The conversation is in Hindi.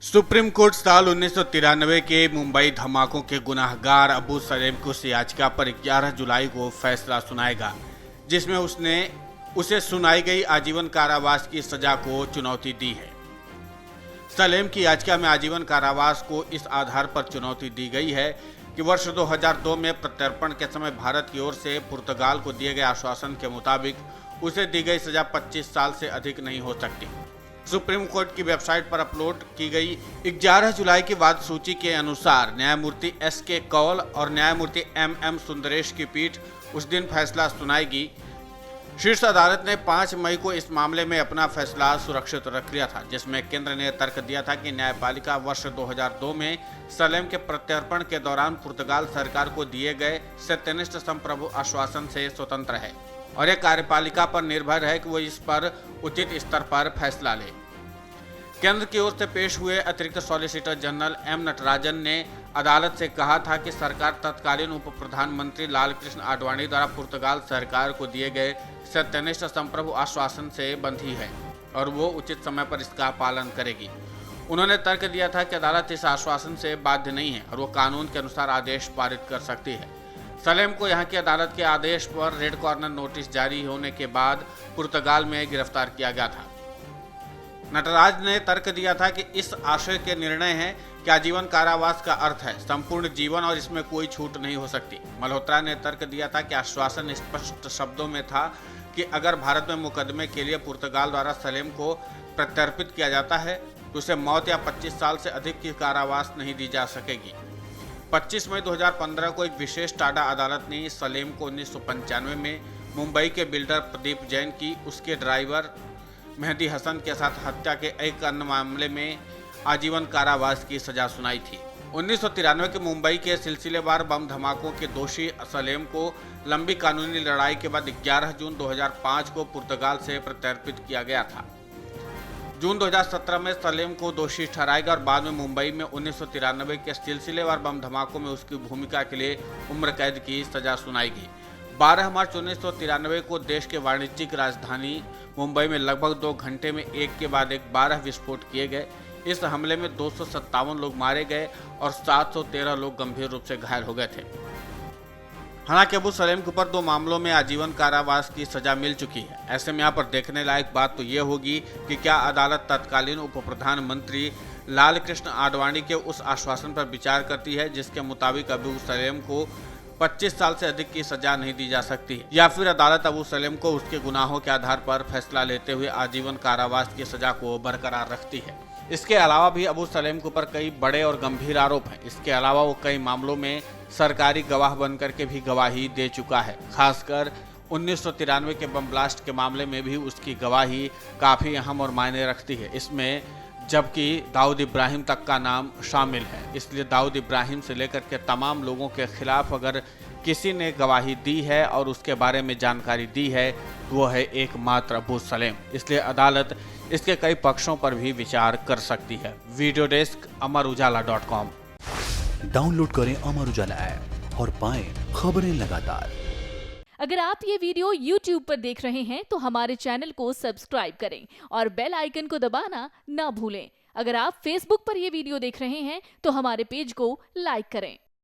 सुप्रीम कोर्ट साल 1993 के मुंबई धमाकों के गुनाहगार अबू सलेम की उस याचिका पर 11 जुलाई को फैसला सुनाएगा, जिसमें उसे सुनाई गई आजीवन कारावास की सजा को चुनौती दी है। सलेम की याचिका में आजीवन कारावास को इस आधार पर चुनौती दी गई है कि वर्ष 2002 में प्रत्यर्पण के समय भारत की ओर से पुर्तगाल को दिए गए आश्वासन के मुताबिक उसे दी गई सजा 25 साल से अधिक नहीं हो सकती। सुप्रीम कोर्ट की वेबसाइट पर अपलोड की गई 11 जुलाई की वाद सूची के अनुसार न्यायमूर्ति SK कौल और न्यायमूर्ति MM सुंदरेश की पीठ उस दिन फैसला सुनाएगी। शीर्ष अदालत ने 5 मई को इस मामले में अपना फैसला सुरक्षित रख लिया था, जिसमें केंद्र ने तर्क दिया था कि न्यायपालिका वर्ष 2002 में सलेम के प्रत्यर्पण के दौरान पुर्तगाल सरकार को दिए गए सत्यनिष्ठ संप्रभु आश्वासन से स्वतंत्र है और यह कार्यपालिका पर निर्भर है कि वो इस पर उचित स्तर पर फैसला ले। केंद्र की ओर से पेश हुए अतिरिक्त सॉलिसिटर जनरल M नटराजन ने अदालत से कहा था कि सरकार तत्कालीन उप प्रधानमंत्री लालकृष्ण आडवाणी द्वारा पुर्तगाल सरकार को दिए गए सत्यनिष्ठ संप्रभु आश्वासन से बंधी है और वो उचित समय पर इसका पालन करेगी। उन्होंने तर्क दिया था कि अदालत इस आश्वासन से बाध्य नहीं है और वो कानून के अनुसार आदेश पारित कर सकती है। सलेम को यहाँ की अदालत के आदेश पर रेड कॉर्नर नोटिस जारी होने के बाद पुर्तगाल में गिरफ्तार किया गया था। नटराज ने तर्क दिया था कि इस आशय के निर्णय है कि आजीवन कारावास का अर्थ है संपूर्ण जीवन और इसमें कोई छूट नहीं हो सकती। मल्होत्रा ने तर्क दिया था कि आश्वासन स्पष्ट शब्दों में था कि अगर भारत में मुकदमे के लिए पुर्तगाल द्वारा सलेम को प्रत्यर्पित किया जाता है तो उसे मौत या 25 साल से अधिक की कारावास नहीं दी जा सकेगी। 25 मई 2015 को एक विशेष टाडा अदालत ने सलेम को 1995 में मुंबई के बिल्डर प्रदीप जैन की उसके ड्राइवर मेहदी हसन के साथ हत्या के एक अन्य मामले में आजीवन कारावास की सजा सुनाई थी। 1993 के मुंबई के सिलसिलेवार बम धमाकों के दोषी सलेम को लंबी कानूनी लड़ाई के बाद 11 जून 2005 को पुर्तगाल से प्रत्यर्पित किया गया था। जून 2017 में सलेम को दोषी ठहराया गया और बाद में मुंबई में 1993 के सिलसिलेवार बम धमाकों में उसकी भूमिका के लिए उम्र कैद की सजा सुनाई गई। 12 मार्च 1993 को देश के वाणिज्यिक राजधानी मुंबई में लगभग 2 घंटे में एक के बाद एक 12 विस्फोट किए गए। इस हमले में 257 लोग मारे गए और 713 लोग गंभीर रूप से घायल हो गए थे। हालांकि अबू सलेम के ऊपर 2 मामलों में आजीवन कारावास की सजा मिल चुकी है। ऐसे में यहाँ पर देखने लायक बात तो ये होगी कि क्या अदालत तत्कालीन उप प्रधानमंत्री लालकृष्ण आडवाणी के उस आश्वासन पर विचार करती है जिसके मुताबिक अबू सलेम को 25 साल से अधिक की सजा नहीं दी जा सकती, या फिर अदालत अबू सलेम को उसके गुनाहों के आधार पर फैसला लेते हुए आजीवन कारावास की सजा को बरकरार रखती है। इसके अलावा भी अबू सलेम के ऊपर कई बड़े और गंभीर आरोप हैं। इसके अलावा वो कई मामलों में सरकारी गवाह बनकर के भी गवाही दे चुका है। खासकर 1993 के बम ब्लास्ट के मामले में भी उसकी गवाही काफ़ी अहम और मायने रखती है इसमें, जबकि दाऊद इब्राहिम तक का नाम शामिल है। इसलिए दाऊद इब्राहिम से लेकर के तमाम लोगों के खिलाफ अगर किसी ने गवाही दी है और उसके बारे में जानकारी दी है तो वो है एकमात्र अबू सलेम। इसलिए अदालत इसके कई पक्षों पर भी विचार कर सकती है। Video desk अमरउजाला.com। डाउनलोड करें अमर उजाला ऐप और पाएं खबरें लगातार। अगर आप ये वीडियो YouTube पर देख रहे हैं तो हमारे चैनल को सब्सक्राइब करें और बेल आइकन को दबाना ना भूलें। अगर आप Facebook पर ये वीडियो देख रहे हैं तो हमारे पेज को लाइक करें।